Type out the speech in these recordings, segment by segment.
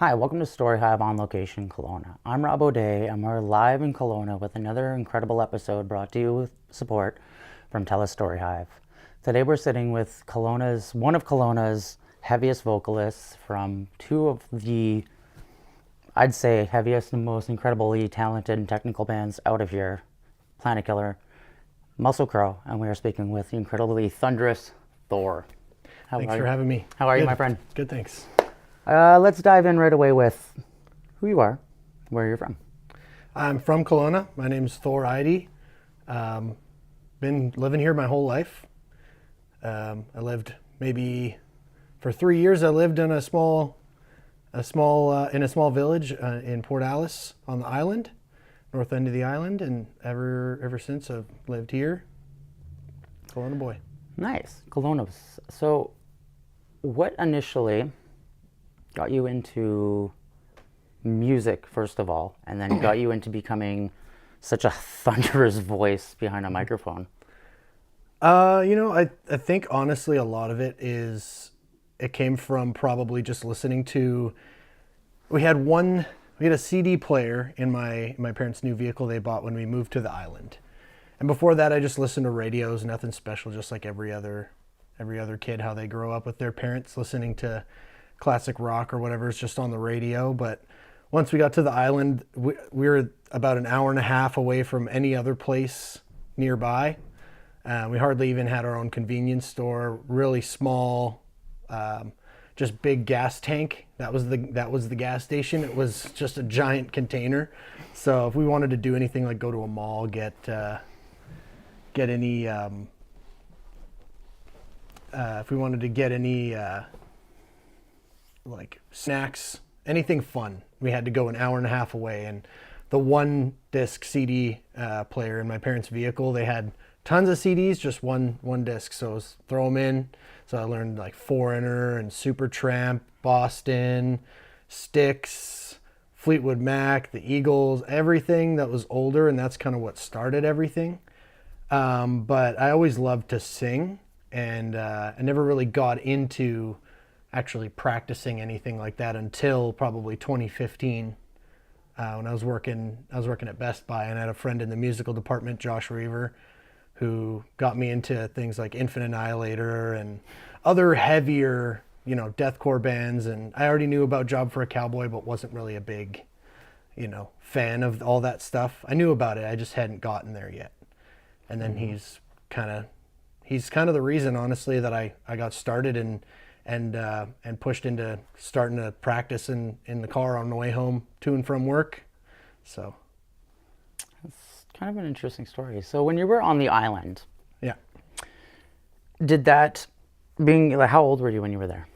Hi, welcome to StoryHive On Location, Kelowna. I'm Robb Eide, and we're live in Kelowna with another incredible episode brought to you with support from TELUS STORYHIVE. Today we're sitting with one of Kelowna's heaviest vocalists from two of the, I'd say, heaviest and most incredibly talented and technical bands out of here, Plantkiller, Muscle Crow, and we are speaking with the incredibly thunderous Thor. Thanks for having me. How are you, my friend? Good, thanks. Let's dive in right away with who you are, where you're from. I'm from Kelowna. My name's Thor Eide. Been living here my whole life. I lived for 3 years. I lived in a small village in Port Alice on the island, north end of the island, and ever since I've lived here. Kelowna boy. Nice, Kelowna. So, what initially got you into music, first of all, and then got you into becoming such a thunderous voice behind a microphone? I think honestly a lot of it came from probably just listening to, we had a CD player in my parents' new vehicle they bought when we moved to the island. And before that I just listened to radios, nothing special, just like every other kid, how they grow up with their parents listening to classic rock or whatever is just on the radio. But once we got to the island, we were about an hour and a half away from any other place nearby. We hardly even had our own convenience store, really small, just big gas tank. That was the gas station. It was just a giant container. So if we wanted to do anything like go to a mall, get any, if we wanted to get any, like snacks, anything fun, we had to go an hour and a half away. And the one disc CD player in my parents' vehicle, they had tons of CDs, just one disc. So it was throw them in. So I learned like Foreigner and Supertramp, Boston, Styx, Fleetwood Mac, the Eagles, everything that was older, and that's kind of what started everything. But I always loved to sing, and I never really got into actually practicing anything like that until probably 2015, when I was working at Best Buy, and I had a friend in the musical department, Josh Reaver, who got me into things like Infinite Annihilator and other heavier, deathcore bands. And I already knew about Job for a Cowboy, but wasn't really a big, fan of all that stuff. I knew about it, I just hadn't gotten there yet. And then he's kind of the reason, honestly, that I got started and pushed into starting to practice in the car on the way home to and from work. So It's kind of an interesting story. So when you were on the island, yeah, how old were you when you were there?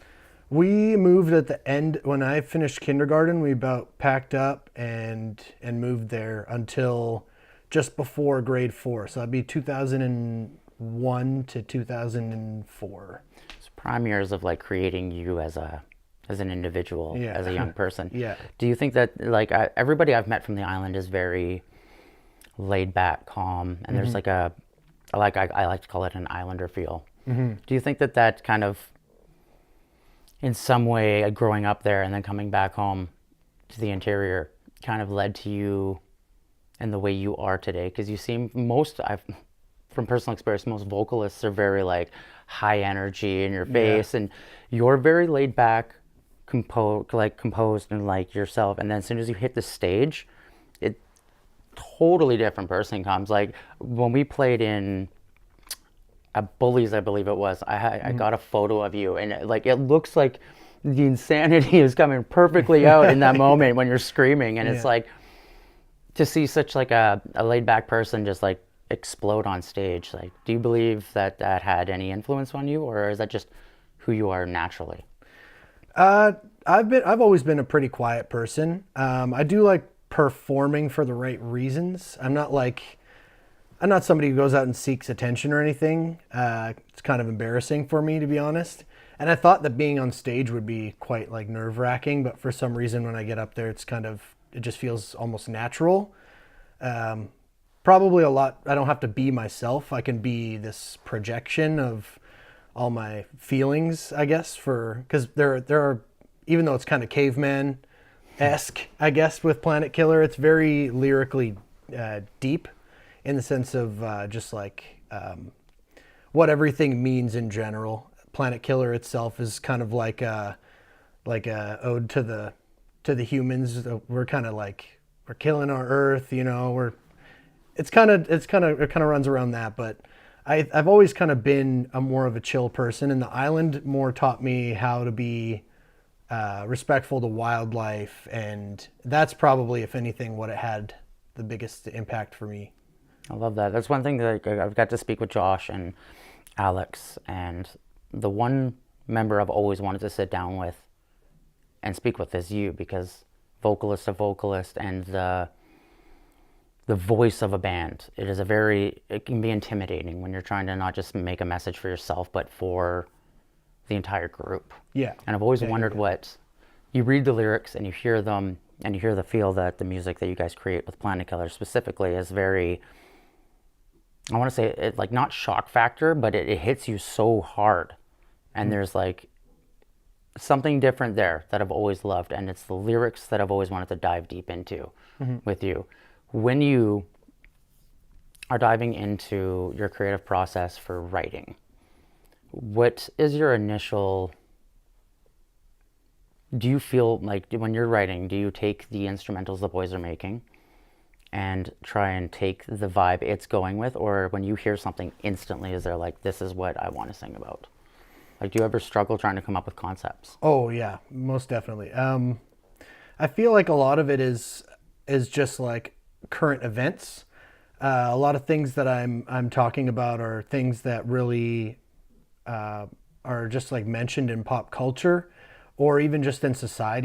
we moved at the end when I finished kindergarten. We about packed up and moved there until just before grade 4. So that'd be 2001 to 2004. Prime years of like creating you as an individual, Yeah. as a young person. Yeah. Do you think that everybody I've met from the island is very laid back, calm, and there's like I like to call it an islander feel. Do you think that kind of, in some way, growing up there and then coming back home to the interior, kind of led to you and the way you are today? Because you seem from personal experience, most vocalists are very like high energy in your face, and you're very laid back, composed and like yourself. And then as soon as you hit the stage, it totally different person comes. Like when we played in at Bullies, I believe it was, I got a photo of you, and it looks like the insanity is coming perfectly out in that moment when you're screaming, and it's like to see such like a laid back person just like explode on stage. Like, do you believe that had any influence on you, or is that just who you are naturally? I've always been a pretty quiet person. I do like performing for the right reasons. I'm not somebody who goes out and seeks attention or anything. It's kind of embarrassing for me, to be honest. And I thought that being on stage would be quite like nerve-wracking, but for some reason when I get up there, it just feels almost natural. Probably a lot, I don't have to be myself. I can be this projection of all my feelings, I guess, because there are, even though it's kind of caveman esque, I guess, with Plantkiller. It's very lyrically deep in the sense of just like what everything means in general. Plantkiller itself is kind of like a ode to the humans. We're kind of like, we're killing our Earth, you know. It kind of runs around that, but I've always kind of been more of a chill person, and the island more taught me how to be respectful to wildlife, and that's probably, if anything, what it had the biggest impact for me. I love that. That's one thing that I've got to speak with Josh and Alex, and the one member I've always wanted to sit down with and speak with is you, because Vocalist, and the voice of a band, it can be intimidating when you're trying to not just make a message for yourself, but for the entire group. Yeah. And I've always wondered what, you read the lyrics and you hear them and you hear the feel that the music that you guys create with Plantkiller specifically is very, I want to say it, like, not shock factor, but it hits you so hard. And there's like something different there that I've always loved. And it's the lyrics that I've always wanted to dive deep into with you. When you are diving into your creative process for writing, what is your initial, do you feel like when you're writing, do you take the instrumentals the boys are making and try and take the vibe it's going with? Or when you hear something instantly, is there like, this is what I want to sing about? Like, do you ever struggle trying to come up with concepts? Oh yeah, most definitely. I feel like a lot of it is just like current events. A lot of things that I'm talking about are things that really are just like mentioned in pop culture, or even just in society.